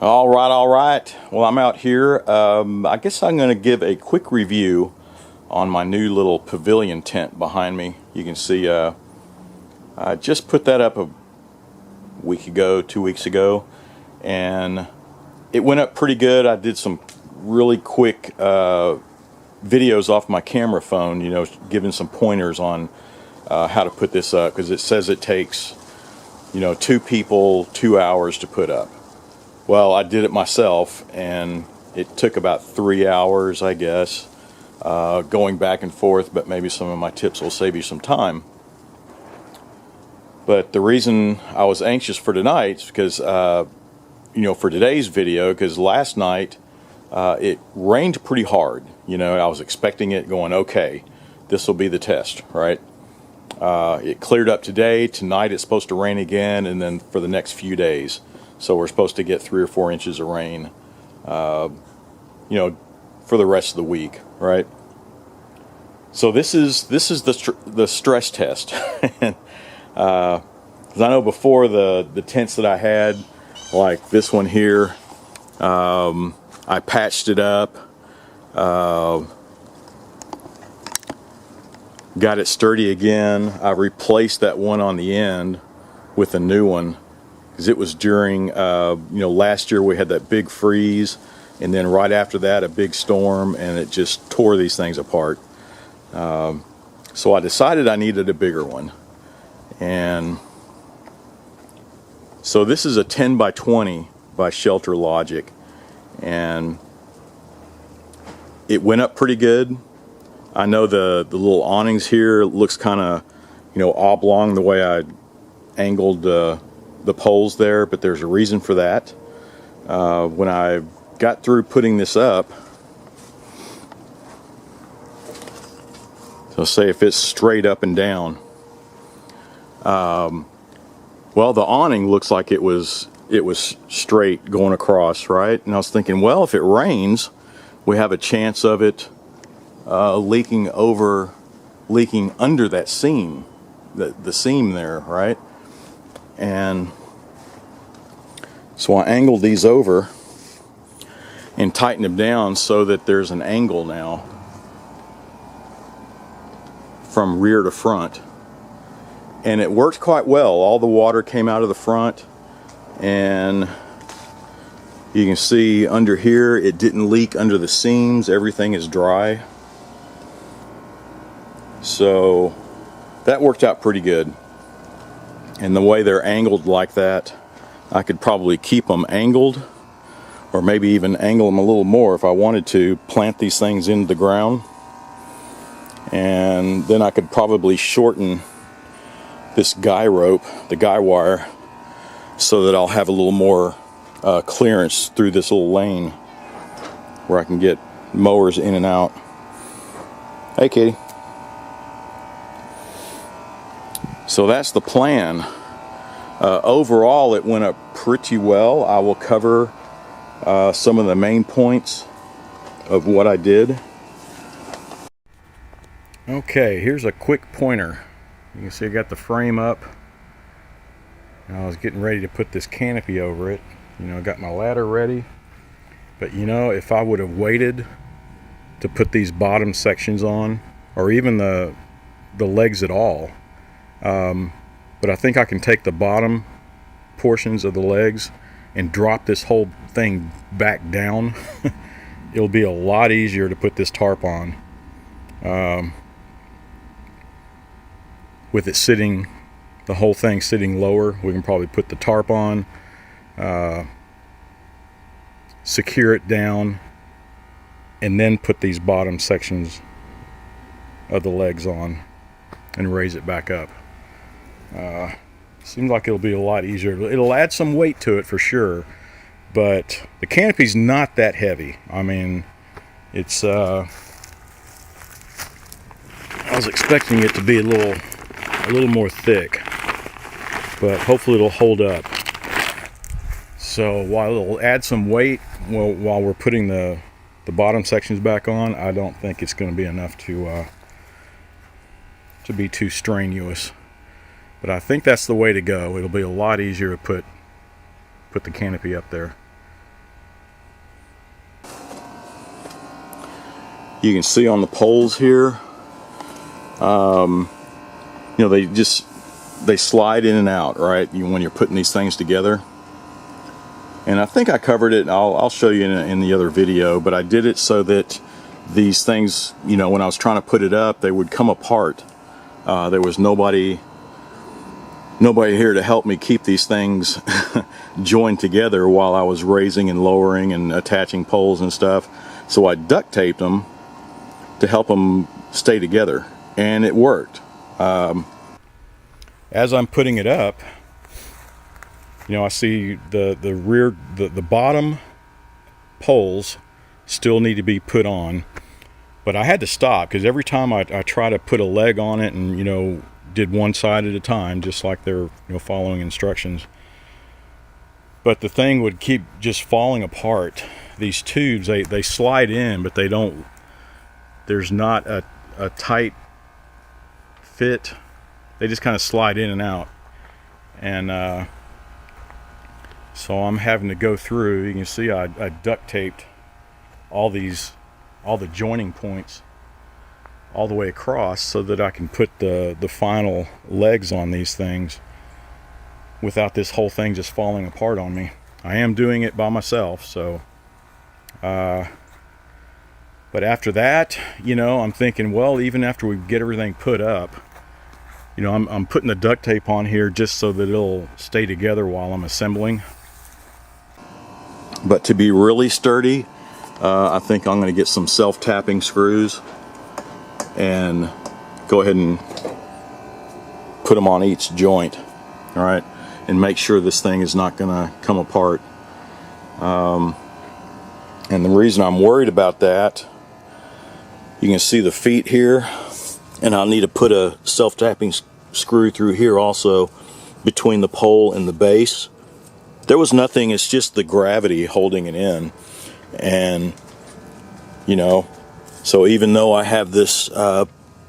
All right. Well, I'm out here. I guess I'm going to give a quick review on my new little pavilion tent behind me. You can see I just put that up a week ago, 2 weeks ago, and it went up pretty good. I did some really quick videos off my camera phone, giving some pointers on how to put this up, because it says it takes, 2 people 2 hours to put up. Well, I did it myself, and it took about 3 hours, I guess, going back and forth, but maybe some of my tips will save you some time. But the reason I was anxious for tonight is because, for today's video, because last night it rained pretty hard. I was expecting it, going, okay, this will be the test, right? It cleared up today. Tonight it's supposed to rain again, and then for the next few days. So we're supposed to get 3 or 4 inches of rain, for the rest of the week, right? So this is the stress test. And, 'cause I know before the tents that I had, like this one here, I patched it up, got it sturdy again. I replaced that one on the end with a new one. It was during, last year we had that big freeze, and then right after that a big storm, and it just tore these things apart. So I decided I needed a bigger one, and so this is a 10 by 20 by ShelterLogic, and it went up pretty good. I know the little awnings here looks kind of, oblong the way I angled the poles there, but there's a reason for that. When I got through putting this up, so say if it's straight up and down, well, the awning looks like it was straight going across, right? And I was thinking, well, if it rains, we have a chance of it leaking under that seam, the seam there, right? And so I angled these over and tightened them down so that there's an angle now from rear to front. And it worked quite well. All the water came out of the front, and you can see under here it didn't leak under the seams. Everything is dry. So that worked out pretty good. And the way they're angled like that, I could probably keep them angled, or maybe even angle them a little more if I wanted to, plant these things into the ground. And then I could probably shorten this guy rope, the guy wire, so that I'll have a little more clearance through this little lane where I can get mowers in and out. Hey, kitty. So that's the plan. Overall, it went up pretty well. I will cover some of the main points of what I did. Okay, here's a quick pointer. You can see I got the frame up. I was getting ready to put this canopy over it. I got my ladder ready. But if I would have waited to put these bottom sections on, or even the legs at all, but I think I can take the bottom portions of the legs and drop this whole thing back down. It'll be a lot easier to put this tarp on. With it sitting, the whole thing sitting lower, we can probably put the tarp on, secure it down, and then put these bottom sections of the legs on and raise it back up. Seems like it'll be a lot easier. It'll add some weight to it for sure, but the canopy's not that heavy. I mean, it's I was expecting it to be a little more thick, but hopefully it'll hold up. So while it'll add some weight while we're putting the bottom sections back on, I don't think it's going to be enough to be too strenuous. But I think that's the way to go. It'll be a lot easier to put the canopy up there. You can see on the poles here, you know, they slide in and out, right? When you're putting these things together. And I think I covered it. I'll show you in the other video, but I did it so that these things, you know, when I was trying to put it up, they would come apart. There was nobody here to help me keep these things joined together while I was raising and lowering and attaching poles and stuff. So I duct taped them to help them stay together, and it worked. As I'm putting it up, you know, I see the bottom poles still need to be put on, but I had to stop because every time I try to put a leg on it and, you know, did one side at a time, just like they're, you know, following instructions, but the thing would keep just falling apart. These tubes, they slide in, but they don't, there's not a tight fit. They just kind of slide in and out, and so I'm having to go through. You can see I duct taped all the joining points all the way across so that I can put the final legs on these things without this whole thing just falling apart on me. I am doing it by myself, so but after that, you know, I'm thinking, well, even after we get everything put up, you know, I'm putting the duct tape on here just so that it'll stay together while I'm assembling. But to be really sturdy, I think I'm going to get some self-tapping screws and go ahead and put them on each joint, all right, and make sure this thing is not going to come apart. And the reason I'm worried about that, you can see the feet here, and I'll need to put a self-tapping screw through here also between the pole and the base. There was nothing, it's just the gravity holding it in. And, you know, so even though I have this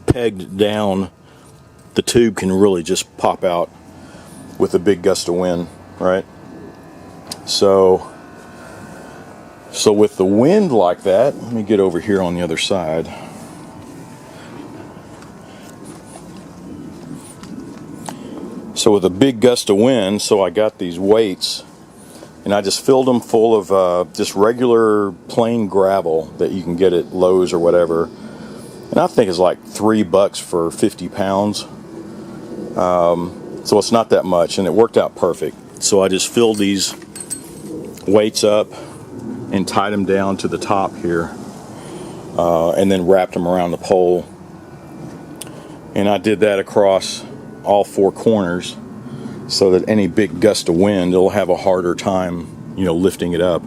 pegged down, the tube can really just pop out with a big gust of wind, right? So with the wind like that, let me get over here on the other side. So with a big gust of wind, so I got these weights, and I just filled them full of just regular plain gravel that you can get at Lowe's or whatever. And I think it's like $3 for 50 pounds. So it's not that much, and it worked out perfect. So I just filled these weights up and tied them down to the top here, and then wrapped them around the pole. And I did that across all four corners so that any big gust of wind, it'll have a harder time, you know, lifting it up.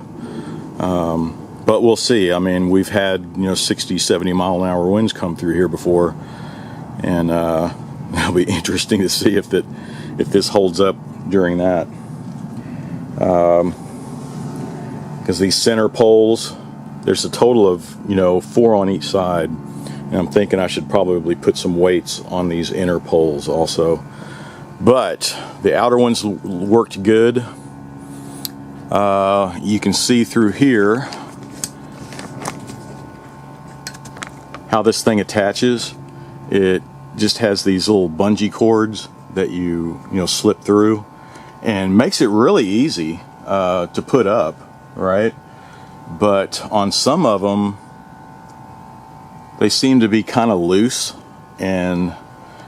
But we'll see. I mean, we've had, you know, 60, 70 mile an hour winds come through here before, and it'll be interesting to see if this holds up during that. Because these center poles, there's a total of, you know, 4 on each side, and I'm thinking I should probably put some weights on these inner poles also. But the outer ones worked good. You can see through here how this thing attaches. It just has these little bungee cords that you know slip through, and makes it really easy to put up, right? But on some of them, they seem to be kind of loose. And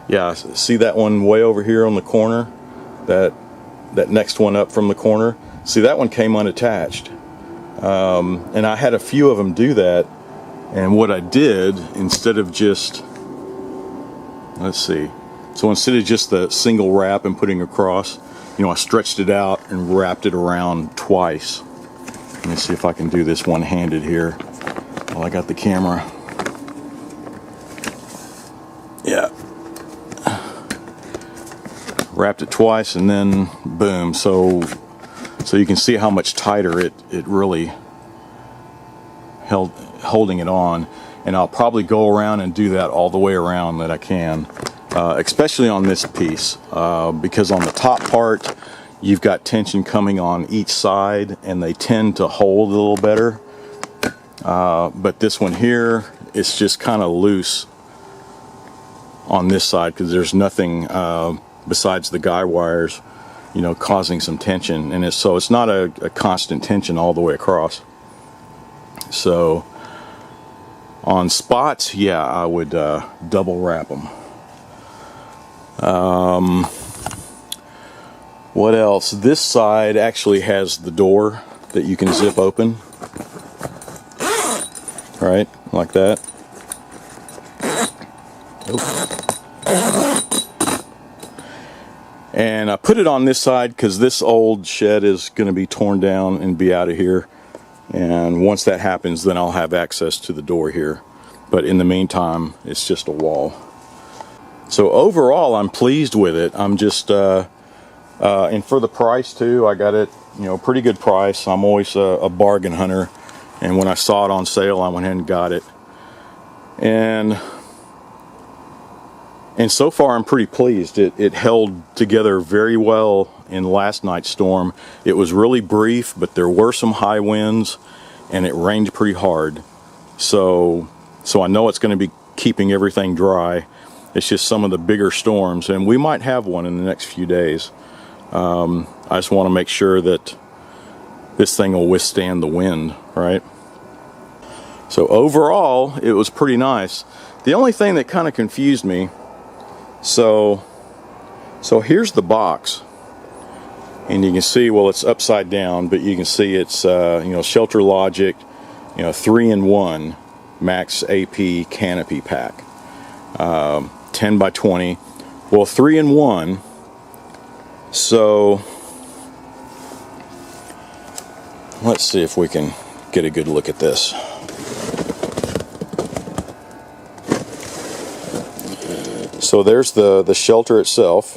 yeah, see that one way over here on the corner, that next one up from the corner, see that one came unattached, and I had a few of them do that. And what I did, instead of just, let's see, so instead of just the single wrap and putting across, you know, I stretched it out and wrapped it around twice. Let me see if I can do this one-handed here while I got the camera. Yeah. Wrapped it twice and then boom. So you can see how much tighter it really holding it on. And I'll probably go around and do that all the way around that I can, especially on this piece, because on the top part you've got tension coming on each side and they tend to hold a little better, but this one here, it's just kind of loose on this side because there's nothing besides the guy wires, you know, causing some tension, and so it's not a constant tension all the way across. So on spots, yeah, I would double wrap them. What else? This side actually has the door that you can zip open, right, like that. And I put it on this side because this old shed is going to be torn down and be out of here. And once that happens, then I'll have access to the door here. But in the meantime, it's just a wall. So overall, I'm pleased with it. I'm just, and for the price too, I got it, you know, pretty good price. I'm always a bargain hunter. And when I saw it on sale, I went ahead and got it. And so far I'm pretty pleased. It held together very well in last night's storm. It was really brief, but there were some high winds and it rained pretty hard. So I know it's going to be keeping everything dry. It's just some of the bigger storms, and we might have one in the next few days. I just want to make sure that this thing will withstand the wind, right? So overall, it was pretty nice. The only thing that kind of confused me, so here's the box, and you can see, well, it's upside down, but you can see it's you know, ShelterLogic, you know, 3-in-1 Max AP Canopy pack, 10 by 20. Well, 3-in-1. So let's see if we can get a good look at this. So there's the shelter itself,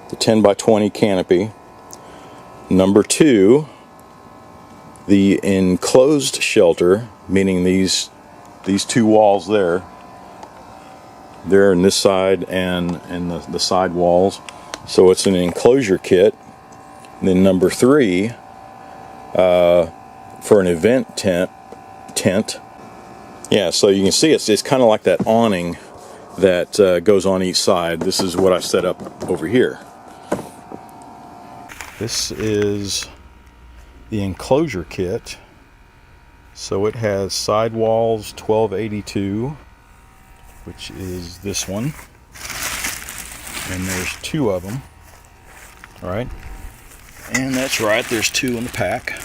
the 10 by 20 canopy. Number 2, the enclosed shelter, meaning these two walls there on this side and the side walls. So it's an enclosure kit. And then number 3, for an event tent. Yeah, so you can see it's kind of like that awning that goes on each side. This is what I set up over here. This is the enclosure kit. So it has sidewalls 1282, which is this one, and there's 2 of them. All right, and that's right, there's 2 in the pack,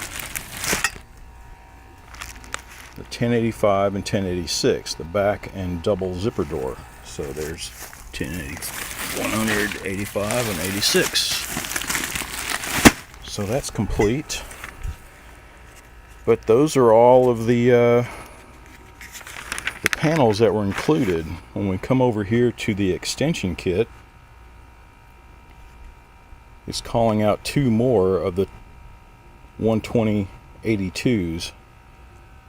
the 1085 and 1086, the back and double zipper door. So there's 185 and 86. So that's complete. But those are all of the panels that were included. When we come over here to the extension kit, it's calling out 2 more of the 120/82s.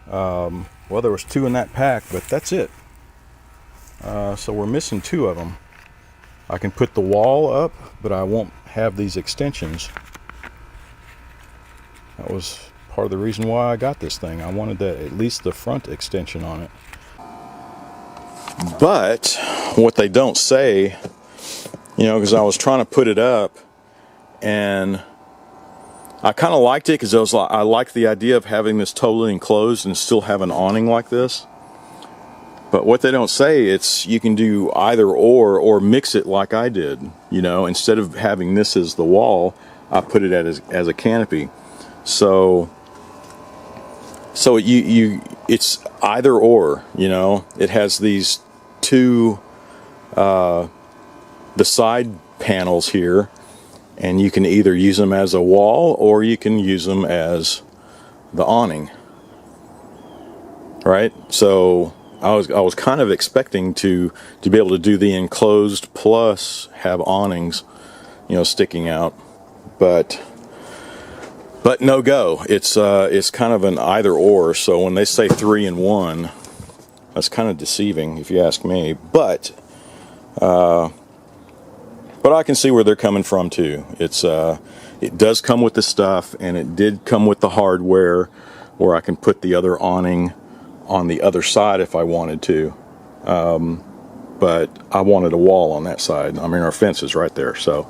Well, there was 2 in that pack, but that's it. So we're missing 2 of them. I can put the wall up, but I won't have these extensions. That was part of the reason why I got this thing. I wanted at least the front extension on it. But what they don't say, you know, because I was trying to put it up, and I kind of liked it because I liked the idea of having this totally enclosed and still have an awning like this. But what they don't say, it's you can do either or mix it like I did. You know, instead of having this as the wall, I put it as a canopy. So it's either or. You know, it has these 2 the side panels here, and you can either use them as a wall or you can use them as the awning. Right? So I was kind of expecting to be able to do the enclosed plus have awnings, you know, sticking out, but no go. It's kind of an either or. So when they say 3-in-1, that's kind of deceiving if you ask me. But I can see where they're coming from too. It does come with the stuff, and it did come with the hardware where I can put the other awning on the other side if I wanted to, but I wanted a wall on that side. I mean, our fence is right there, so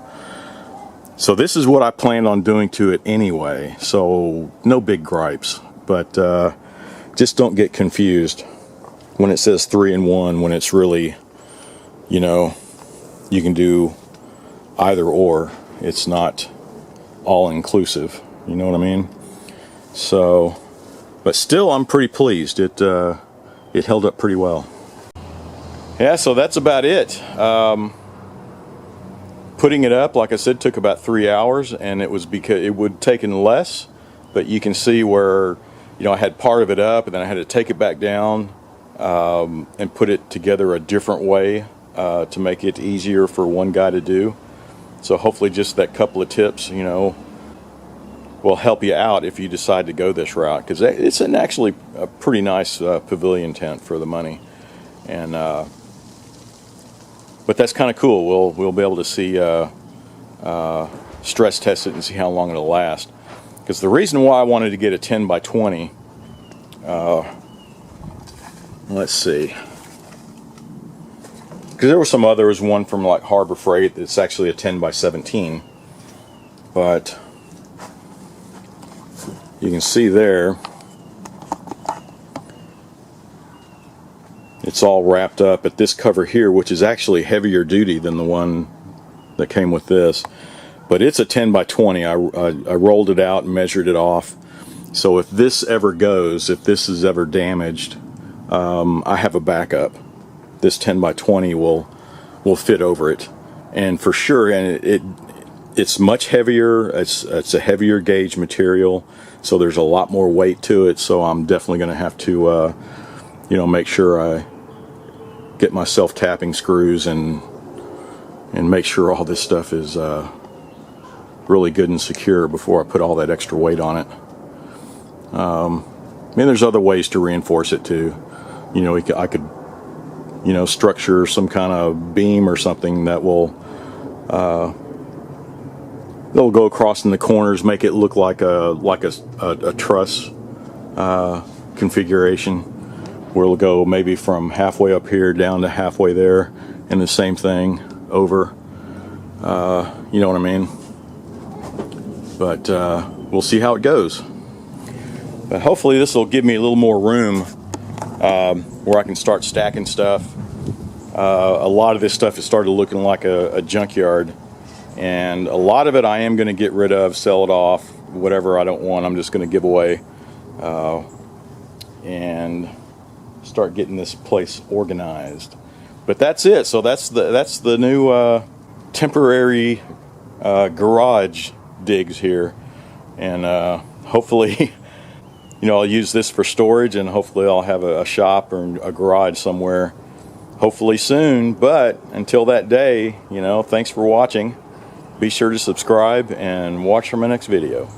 this is what I planned on doing to it anyway, so no big gripes. But just don't get confused when it says 3-in-1, when it's really, you know, you can do either or. It's not all inclusive, you know what I mean? So, but still, I'm pretty pleased. It held up pretty well. Yeah, so that's about it. Putting it up, like I said, took about 3 hours, and it was because it would taken less, but you can see where, you know, I had part of it up and then I had to take it back down and put it together a different way to make it easier for one guy to do. So hopefully just that couple of tips, you know, will help you out if you decide to go this route, because it's actually a pretty nice pavilion tent for the money. And but that's kind of cool. We'll be able to see stress test it and see how long it'll last. Because the reason why I wanted to get a 10 by 20, let's see, because there was one from like Harbor Freight that's actually a 10 by 17, but you can see there it's all wrapped up at this cover here, which is actually heavier duty than the one that came with this. But it's a 10 by 20. I rolled it out and measured it off. So if this ever goes, if this is ever damaged, I have a backup. This 10 by 20 will fit over it, and for sure. And it's much heavier. It's a heavier gauge material, so there's a lot more weight to it. So I'm definitely going to have to, you know, make sure I get my self-tapping screws and make sure all this stuff is really good and secure before I put all that extra weight on it. I mean, there's other ways to reinforce it too. You know, I could, you know, structure some kind of beam or something that will they'll go across in the corners, make it look like a truss configuration, where it'll go maybe from halfway up here down to halfway there, and the same thing over. You know what I mean? But we'll see how it goes. But hopefully this will give me a little more room where I can start stacking stuff. A lot of this stuff has started looking like a junkyard, and a lot of it I am going to get rid of, sell it off. Whatever I don't want, I'm just going to give away and start getting this place organized. But that's it. So that's the new temporary garage digs here, and hopefully you know, I'll use this for storage, and hopefully I'll have a shop or a garage somewhere hopefully soon. But until that day, you know, thanks for watching. Be sure to subscribe and watch for my next video.